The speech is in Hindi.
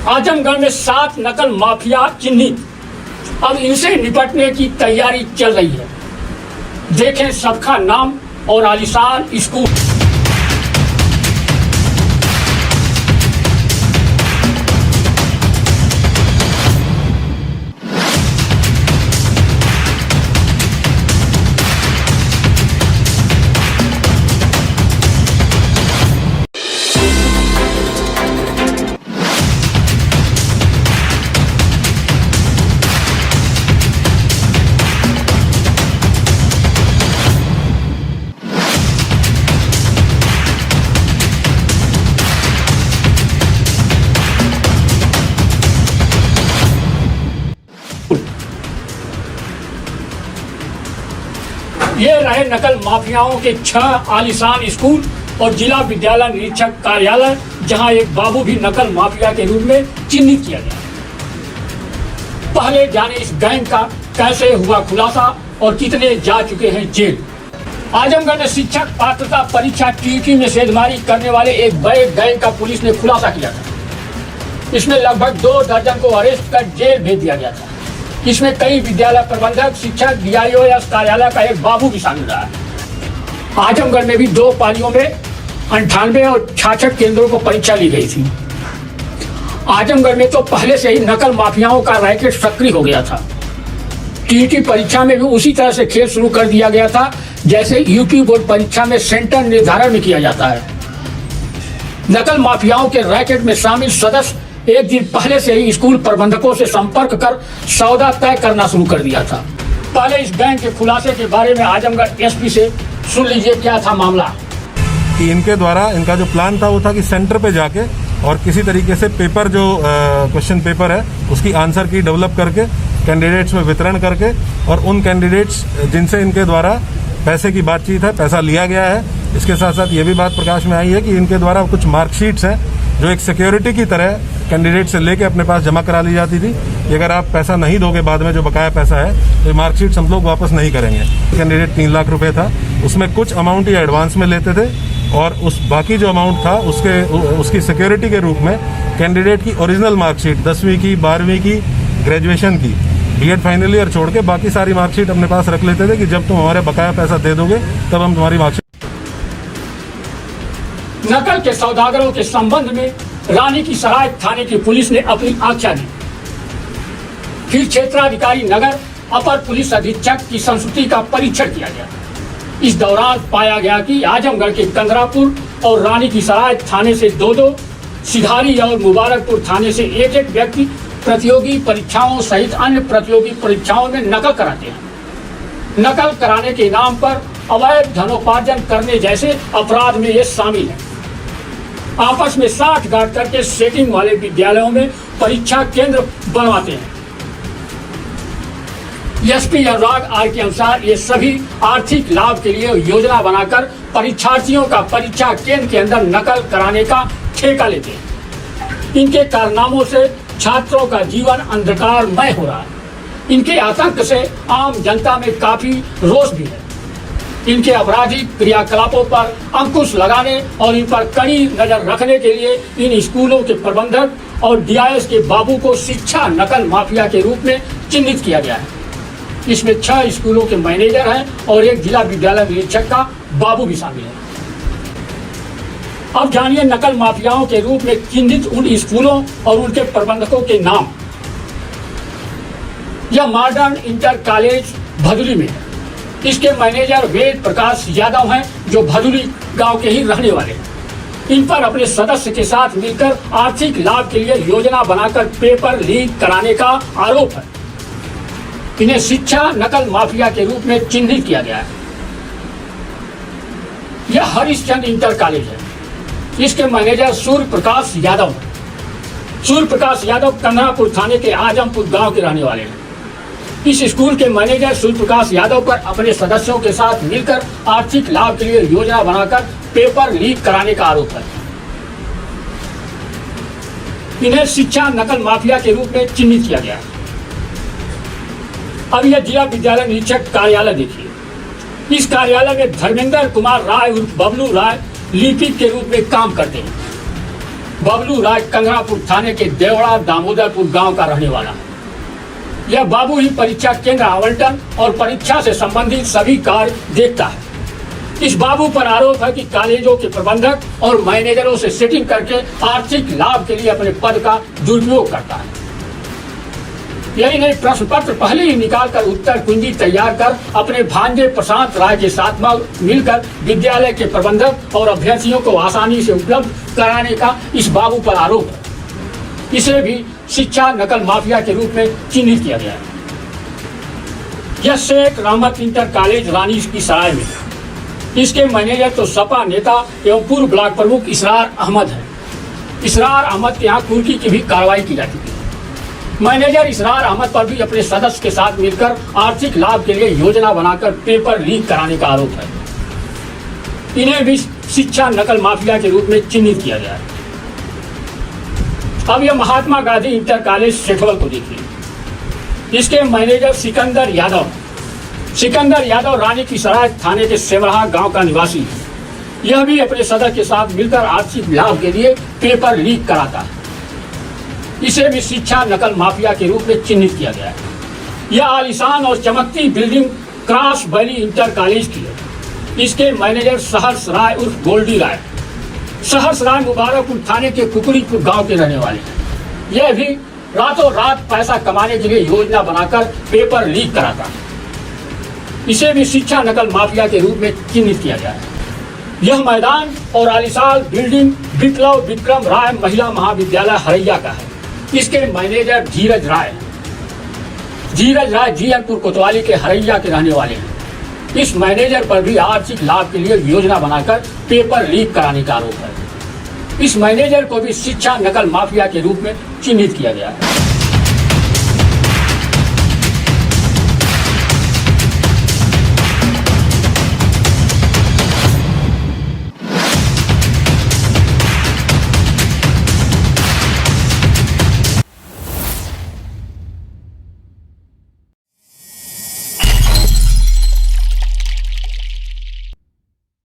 आजमगढ़ में 7 नकल माफिया चिन्हित। अब इनसे निपटने की तैयारी चल रही है। देखें सबका नाम और आलीशान स्कूल। ये रहे नकल माफियाओं के 6 आलीशान स्कूल और जिला विद्यालय निरीक्षक कार्यालय, जहां एक बाबू भी नकल माफिया के रूप में चिन्हित किया गया। पहले जाने इस गैंग का कैसे हुआ खुलासा और कितने जा चुके हैं जेल। आजमगढ़ में शिक्षक पात्रता परीक्षा टीटी में सेधमारी करने वाले एक बड़े गैंग का पुलिस ने खुलासा किया था। इसमें लगभग 2 दर्जन को अरेस्ट कर जेल भेज दिया गया था। इसमें कई विद्यालय प्रबंधक, शिक्षक, डीआईओ कार्यालय का एक बाबू भी शामिल रहा है। आजमगढ़ में भी 2 पालियों में 98 और 66 केंद्रों पर परीक्षा ली गई थी। आजमगढ़ में तो पहले से ही नकल माफियाओं का रैकेट सक्रिय हो गया था। टीटी परीक्षा में भी उसी तरह से खेल शुरू कर दिया गया था जैसे यूपी बोर्ड परीक्षा में सेंटर निर्धारण में किया जाता है। नकल माफियाओं के रैकेट में शामिल सदस्य एक दिन पहले से ही स्कूल प्रबंधकों से संपर्क कर सौदा तय करना शुरू कर दिया था। पहले इस गैंग के खुलासे के बारे में आजमगढ़ एसपी से सुन लीजिए क्या था मामला। कि इनके द्वारा इनका जो प्लान था वो था कि सेंटर पे जाके और किसी तरीके से पेपर जो क्वेश्चन पेपर है उसकी आंसर की डेवलप करके कैंडिडेट्स में वितरण करके और उन कैंडिडेट्स जिनसे इनके द्वारा पैसे की बातचीत है, पैसा लिया गया है। इसके साथ साथ ये भी बात प्रकाश में आई है कि इनके द्वारा कुछ मार्कशीट्स हैं जो एक सिक्योरिटी की तरह कैंडिडेट से लेके अपने पास जमा करा ली जाती थी कि अगर आप पैसा नहीं दोगे बाद में जो बकाया पैसा है तो मार्कशीट्स हम लोग वापस नहीं करेंगे। कैंडिडेट 3 लाख रुपए था, उसमें कुछ अमाउंट ये एडवांस में लेते थे और उस बाकी जो अमाउंट था उसकी सिक्योरिटी के रूप में कैंडिडेट की ओरिजिनल मार्कशीट 10वीं की, 12वीं की, ग्रेजुएशन की, बीएड फाइनल ईयर छोड़ के बाकी सारी मार्कशीट अपने पास रख लेते थे कि जब तुम हमारे बकाया पैसा दे दोगे तब हम तुम्हारी मार्कशीट। नकल के सौदागरों के संबंध में रानी की सराय थाने की पुलिस ने अपनी आख्या दी। फिर क्षेत्राधिकारी नगर अपर पुलिस अधीक्षक की संस्तुति का परीक्षण किया गया। इस दौरान पाया गया कि आजमगढ़ के कंदरापुर और रानी की सराय थाने से 2-2, सिधारी और मुबारकपुर थाने से 1-1 व्यक्ति प्रतियोगी परीक्षाओं सहित अन्य प्रतियोगी परीक्षाओं में नकल कराते हैं। नकल कराने के नाम पर अवैध धनोपार्जन करने जैसे अपराध में ये शामिल है। आपस में साठगांठ करके सेटिंग वाले विद्यालयों में परीक्षा केंद्र बनवाते हैं। एसपी अनुराग आर के अनुसार ये सभी आर्थिक लाभ के लिए योजना बनाकर परीक्षार्थियों का परीक्षा केंद्र के अंदर नकल कराने का ठेका लेते हैं। इनके कारनामों से छात्रों का जीवन अंधकारमय हो रहा है। इनके आतंक से आम जनता में काफी रोष भी है। इनके आपराधिक क्रियाकलापों पर अंकुश लगाने और इन पर कड़ी नजर रखने के लिए इन स्कूलों के प्रबंधक और डीआईएस के बाबू को शिक्षा नकल माफिया के रूप में चिन्हित किया गया है। इसमें 6 स्कूलों के मैनेजर हैं और एक जिला विद्यालय निरीक्षक का बाबू भी शामिल है। अब जानिए नकल माफियाओं के रूप में चिन्हित उन स्कूलों और उनके प्रबंधकों के नाम। यह मॉडर्न इंटर कॉलेज भदुली में है। इसके मैनेजर वेद प्रकाश यादव हैं जो भदुली गांव के ही रहने वाले हैं। इन पर अपने सदस्य के साथ मिलकर आर्थिक लाभ के लिए योजना बनाकर पेपर लीक कराने का आरोप है। इन्हें शिक्षा नकल माफिया के रूप में चिन्हित किया गया है। यह हरिश्चंद्र इंटर कॉलेज है। इसके मैनेजर सूर्य प्रकाश यादव हैं। सूर्य प्रकाश यादव कंदरापुर थाने के आजमपुर गांव के रहने वाले हैं। इस स्कूल के मैनेजर सूर्य प्रकाश यादव पर अपने सदस्यों के साथ मिलकर आर्थिक लाभ के लिए योजना बनाकर पेपर लीक कराने का आरोप है। इन्हें शिक्षा नकल माफिया के रूप में चिन्हित किया गया है। अब यह जिला विद्यालय निरीक्षक कार्यालय देखिए। इस कार्यालय में धर्मेंद्र कुमार राय उर्फ बबलू राय लिपिक के रूप में काम करते हैं। बबलू राय कंगरापुर थाने के देवड़ा दामोदरपुर गांव का रहने वाला है। यह बाबू ही परीक्षा केंद्र आवंटन और परीक्षा से संबंधित सभी कार्य देखता है। इस बाबू पर आरोप है कि कॉलेजों के प्रबंधक और मैनेजरों से सेटिंग करके आर्थिक लाभ के लिए अपने पद का दुरुपयोग करता है। यही नहीं, प्रश्न पत्र पहले ही निकालकर उत्तर कुंजी तैयार कर अपने भांजे प्रशांत राय के साथ मिलकर विद्यालय के प्रबंधक और अभ्यर्थियों को आसानी से उपलब्ध कराने का इस बाबू पर आरोप है। इसे भी शिक्षा नकल माफिया के रूप में चिन्हित किया गया है। यह शेख रहमत इंटर कॉलेज रानी की सराय में है। इसके मैनेजर तो सपा नेता एवं पूर्व ब्लॉक प्रमुख इसरार अहमद है। इसरार अहमद के यहाँ कुर्की की भी कार्रवाई की जाती है। मैनेजर इसरार अहमद पर भी अपने सदस्य के साथ मिलकर आर्थिक लाभ के लिए योजना बनाकर पेपर लीक कराने का आरोप है। इन्हें भी शिक्षा नकल माफिया के रूप में चिन्हित किया गया है। अब यह महात्मा गांधी इंटर कॉलेज सेठवल को देखिए। इसके मैनेजर सिकंदर यादव रानी की सराय थाने के सेवरहा गांव का निवासी है। यह भी अपने सदस्य के साथ मिलकर आर्थिक लाभ के लिए पेपर लीक कराता है। इसे भी शिक्षा नकल माफिया के रूप में चिन्हित किया गया है। यह आलीशान और चमकती building cross valley inter college की है। इसके मैनेजर सहर्ष राय उर्फ गोल्डी राय, सहर्ष राय मुबारकपुर थाने के कुकुरीपुर गांव के रहने वाले हैं। यह भी रातों रात पैसा कमाने के लिए योजना बनाकर पेपर लीक कराता है। इसे भी शिक्षा नकल माफिया के रूप में चिन्हित किया गया है। यह मैदान और आलीशान बिल्डिंग विप्लव विक्रम राय महिला महाविद्यालय हरैया का है। इसके मैनेजर धीरज राय जीयनपुर कोतवाली के हरैया के रहने वाले हैं। इस मैनेजर पर भी आर्थिक लाभ के लिए योजना बनाकर पेपर लीक कराने का आरोप है। इस मैनेजर को भी शिक्षा नकल माफिया के रूप में चिन्हित किया गया है।